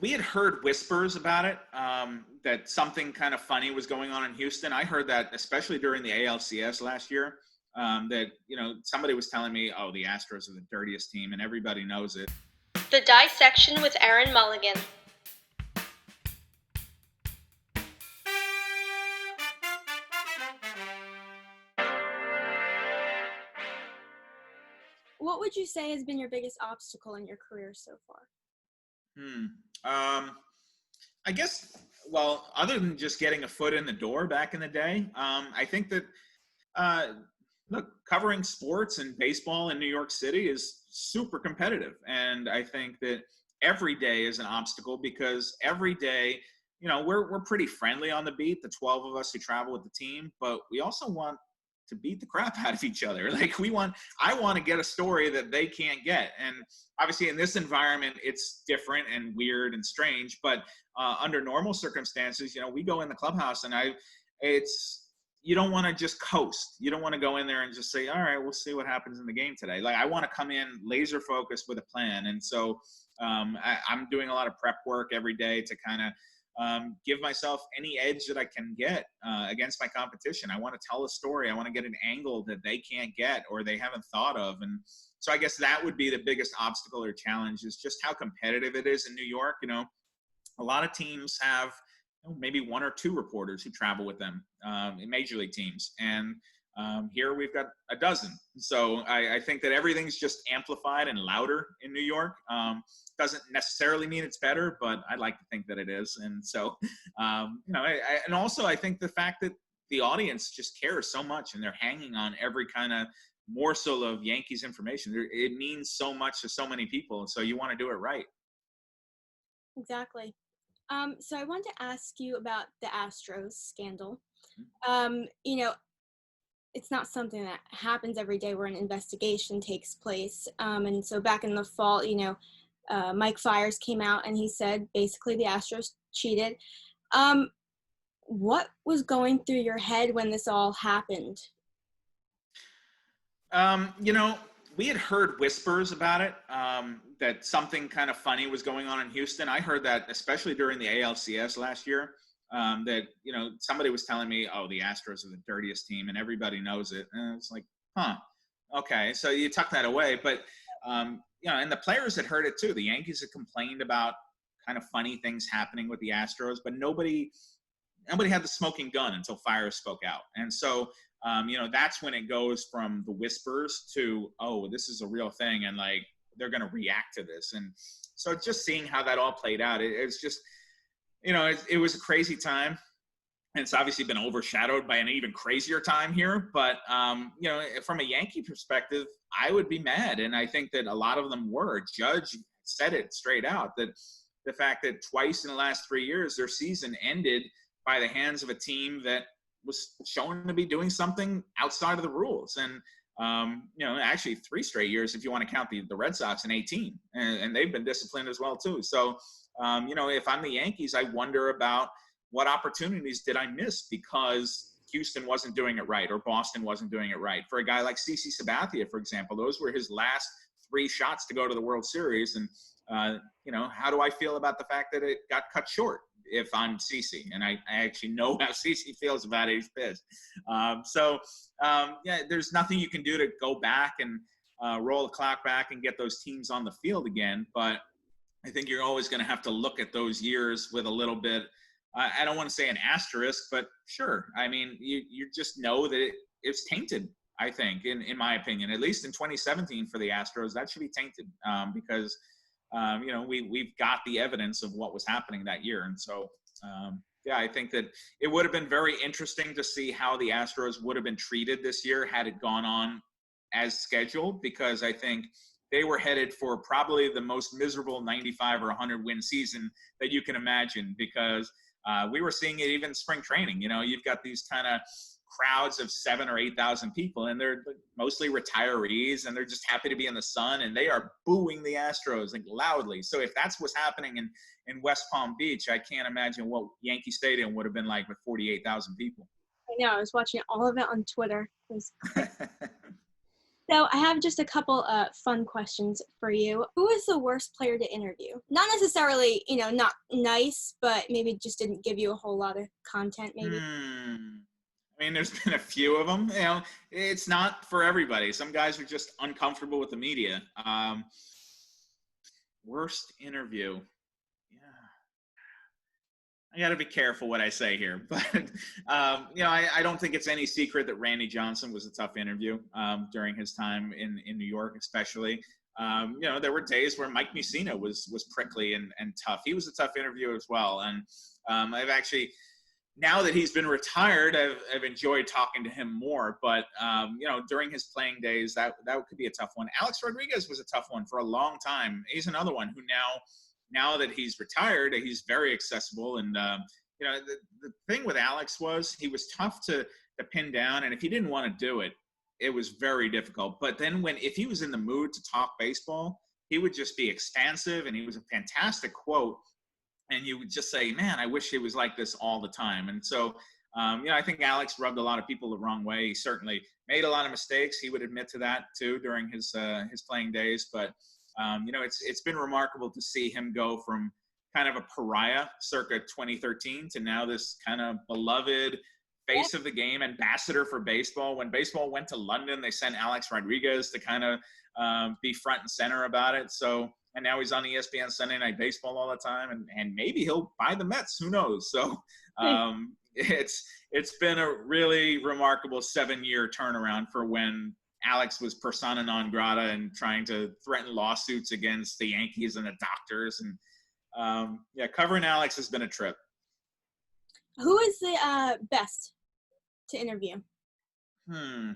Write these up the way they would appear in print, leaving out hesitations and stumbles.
We had heard whispers about it, that something kind of funny was going on in Houston. I heard that especially during the ALCS last year, that, somebody was telling me, oh, the Astros are the dirtiest team and everybody knows it. The Dissection with Erin Mulligan. What would you say has been your biggest obstacle in your career so far? I guess, well, other than just getting a foot in the door back in the day, I think that, uh, look, covering sports and baseball in New York City is super competitive. And I think that every day is an obstacle because every day, we're pretty friendly on the beat, the 12 of us who travel with the team, but we also want to beat the crap out of each other. Like I want to get a story that they can't get. And obviously in this environment, it's different and weird and strange, but under normal circumstances, we go in the clubhouse and you don't want to just coast. You don't want to go in there and just say, all right, we'll see what happens in the game today. Like I want to come in laser focused with a plan. And so I'm doing a lot of prep work every day to kind of give myself any edge that I can get against my competition. I want to tell a story. I want to get an angle that they can't get or they haven't thought of. And so I guess that would be the biggest obstacle or challenge is just how competitive it is in New York. A lot of teams have maybe one or two reporters who travel with them in major league teams. And here we've got a dozen. So I think that everything's just amplified and louder in New York. Doesn't necessarily mean it's better, but I like to think that it is. And so, and also I think the fact that the audience just cares so much and they're hanging on every kind of morsel of Yankees information. It means so much to so many people. And so you want to do it right. Exactly. So I want to ask you about the Astros scandal. It's not something that happens every day where an investigation takes place. And so back in the fall, Mike Fiers came out and he said basically the Astros cheated. What was going through your head when this all happened? We had heard whispers about it, that something kind of funny was going on in Houston. I heard that especially during the ALCS last year, that, somebody was telling me, oh, the Astros are the dirtiest team and everybody knows it. And it's like, okay. So you tuck that away. But, and the players had heard it too. The Yankees had complained about kind of funny things happening with the Astros, but nobody had the smoking gun until Fiers spoke out. And so, that's when it goes from the whispers to, oh, this is a real thing. And like, they're going to react to this. And so just seeing how that all played out, it's just, it was a crazy time. And it's obviously been overshadowed by an even crazier time here. But, from a Yankee perspective, I would be mad. And I think that a lot of them were. Judge said it straight out that the fact that twice in the last 3 years, their season ended by the hands of a team that was shown to be doing something outside of the rules. And, actually 3 straight years, if you want to count the Red Sox in 18, and they've been disciplined as well too. So, if I'm the Yankees, I wonder about what opportunities did I miss because Houston wasn't doing it right or Boston wasn't doing it right. For a guy like CC Sabathia, for example, those were his last 3 shots to go to the World Series. And, how do I feel about the fact that it got cut short if I'm CC? And I actually know how CC feels about it. He's pissed. There's nothing you can do to go back and roll the clock back and get those teams on the field again. But I think you're always going to have to look at those years with a little bit, I don't want to say an asterisk, but sure. I mean, you just know that it's tainted, I think, in my opinion, at least in 2017 for the Astros, that should be tainted because, we've got the evidence of what was happening that year. And so, I think that it would have been very interesting to see how the Astros would have been treated this year had it gone on as scheduled, because I think they were headed for probably the most miserable 95 or 100 win season that you can imagine, because we were seeing it even spring training. You've got these kind of crowds of 7,000 or 8,000 people, and they're mostly retirees, and they're just happy to be in the sun, and they are booing the Astros like loudly. So if that's what's happening in West Palm Beach, I can't imagine what Yankee Stadium would have been like with 48,000 people. I know. I was watching all of it on Twitter. It was So I have just a couple fun questions for you. Who is the worst player to interview? Not necessarily, not nice, but maybe just didn't give you a whole lot of content, maybe. I mean, there's been a few of them. It's not for everybody. Some guys are just uncomfortable with the media. Worst interview. Yeah. I got to be careful what I say here, but I don't think it's any secret that Randy Johnson was a tough interview during his time in New York, especially. There were days where Mike Mussina was prickly and tough. He was a tough interview as well, and I've actually, now that he's been retired, I've enjoyed talking to him more. But during his playing days, that could be a tough one. Alex Rodriguez was a tough one for a long time. He's another one who now that he's retired, he's very accessible. And the thing with Alex was he was tough to pin down, and if he didn't want to do it, it was very difficult. But then if he was in the mood to talk baseball, he would just be expansive, and he was a fantastic quote. And you would just say, man, I wish he was like this all the time. And so, I think Alex rubbed a lot of people the wrong way. He certainly made a lot of mistakes. He would admit to that too during his playing days. But, it's been remarkable to see him go from kind of a pariah circa 2013 to now this kind of beloved face of the game, ambassador for baseball. When baseball went to London, they sent Alex Rodriguez to kind of be front and center about it. So, and now he's on ESPN Sunday Night Baseball all the time, and maybe he'll buy the Mets. Who knows? So it's been a really remarkable 7-year turnaround for when Alex was persona non grata and trying to threaten lawsuits against the Yankees and the doctors. And covering Alex has been a trip. Who is the best to interview? I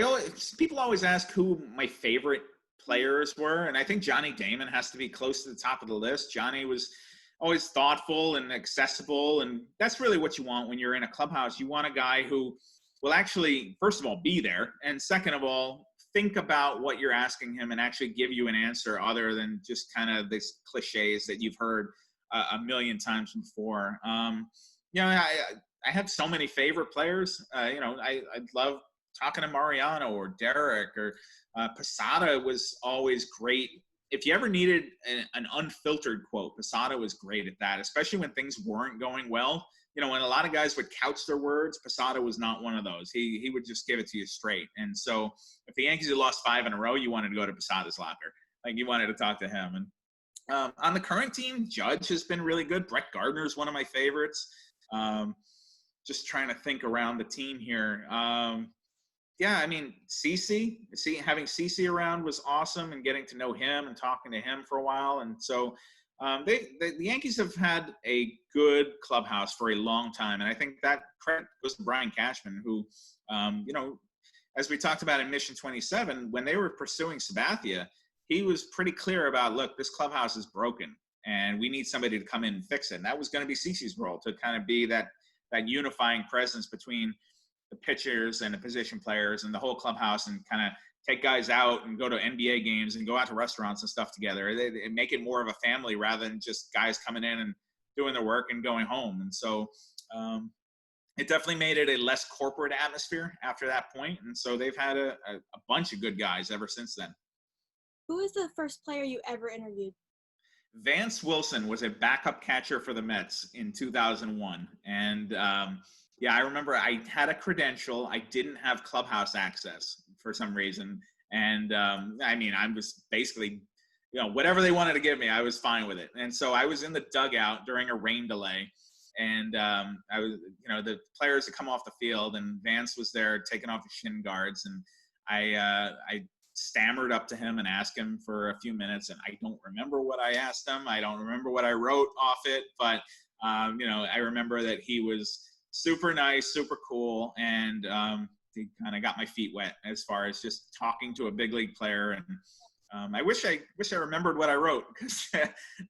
always, people always ask who my favorite players were, and I think Johnny Damon has to be close to the top of the list. Johnny was always thoughtful and accessible, and that's really what you want when you're in a clubhouse. You want a guy who will actually, first of all, be there, and second of all, think about what you're asking him and actually give you an answer other than just kind of these cliches that you've heard a million times before. I have so many favorite players. I love talking to Mariano or Derek or Posada was always great. If you ever needed an unfiltered quote, Posada was great at that, especially when things weren't going well. When a lot of guys would couch their words, Posada was not one of those. He would just give it to you straight. And so if the Yankees had lost 5 in a row, you wanted to go to Posada's locker. Like, you wanted to talk to him. And on the current team, Judge has been really good. Brett Gardner is one of my favorites. Just trying to think around the team here. CeCe, having CeCe around was awesome, and getting to know him and talking to him for a while. And so the Yankees have had a good clubhouse for a long time. And I think that credit goes to Brian Cashman, who, as we talked about in Mission 27, when they were pursuing Sabathia, he was pretty clear about, look, this clubhouse is broken and we need somebody to come in and fix it. And that was going to be CeCe's role, to kind of be that unifying presence between the pitchers and the position players and the whole clubhouse, and kind of take guys out and go to NBA games and go out to restaurants and stuff together. They make it more of a family rather than just guys coming in and doing their work and going home. And so it definitely made it a less corporate atmosphere after that point. And so they've had a bunch of good guys ever since then. Who was the first player you ever interviewed? Vance Wilson was a backup catcher for the Mets in 2001. And I remember I had a credential. I didn't have clubhouse access for some reason. And I was basically, whatever they wanted to give me, I was fine with it. And so I was in the dugout during a rain delay. And I was, the players had come off the field, and Vance was there taking off his shin guards. And I stammered up to him and asked him for a few minutes, and I don't remember what I asked him. I don't remember what I wrote off it, but I remember that he was super nice, super cool, and he kind of got my feet wet as far as just talking to a big league player. And I wish I remembered what I wrote, because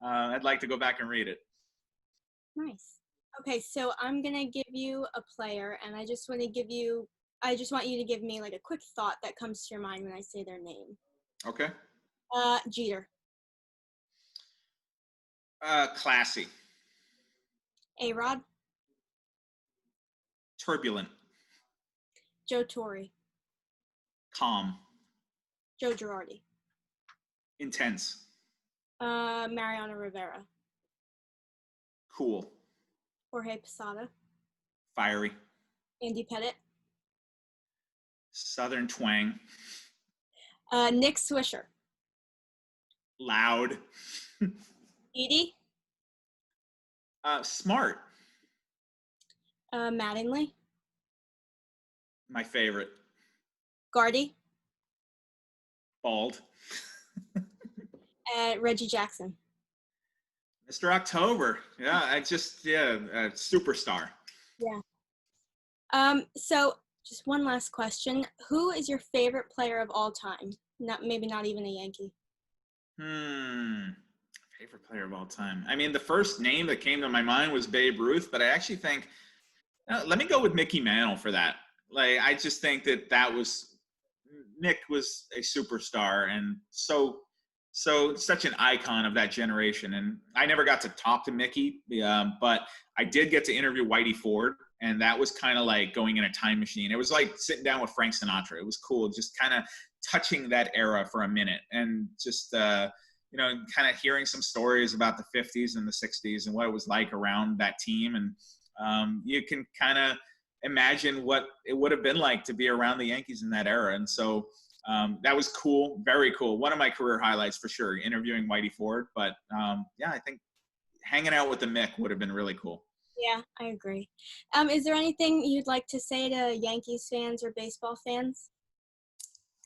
I'd like to go back and read it. Nice. Okay, so I'm gonna give you a player, and I just want you to give me like a quick thought that comes to your mind when I say their name. Okay. Jeter. Classy. A-Rod. Turbulent. Joe Torre. Calm. Joe Girardi. Intense. Mariano Rivera. Cool. Jorge Posada. Fiery. Andy Pettit. Southern twang. Nick Swisher. Loud. Edie. Smart. Mattingly. My favorite. Gardy. Bald. Reggie Jackson. Mr. October. Yeah, superstar. Yeah. So just one last question. Who is your favorite player of all time? Maybe not even a Yankee. Favorite player of all time. I mean, the first name that came to my mind was Babe Ruth, but I actually think, let me go with Mickey Mantle for that. Like, I just think Nick was a superstar and so such an icon of that generation. And I never got to talk to Mickey, but I did get to interview Whitey Ford, and that was kind of like going in a time machine. It was like sitting down with Frank Sinatra. It was cool, just kind of touching that era for a minute, and just kind of hearing some stories about the 50s and the 60s and what it was like around that team. And you can kind of imagine what it would have been like to be around the Yankees in that era. And so that was cool, very cool. One of my career highlights for sure, interviewing Whitey Ford. But I think hanging out with the Mick would have been really cool. Yeah, I agree. Is there anything you'd like to say to Yankees fans or baseball fans?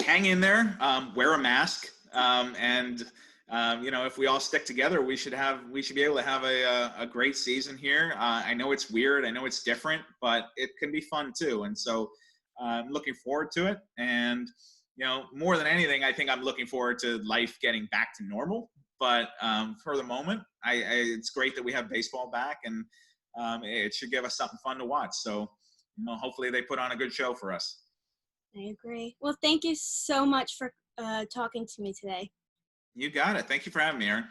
Hang in there, wear a mask, and if we all stick together, we should be able to have a great season here. I know it's weird, I know it's different, but it can be fun too. And so I'm looking forward to it. And more than anything, I think I'm looking forward to life getting back to normal. But for the moment, it's great that we have baseball back, and it should give us something fun to watch. So hopefully they put on a good show for us. I agree. Well, thank you so much for talking to me today. You got it. Thank you for having me, Erin.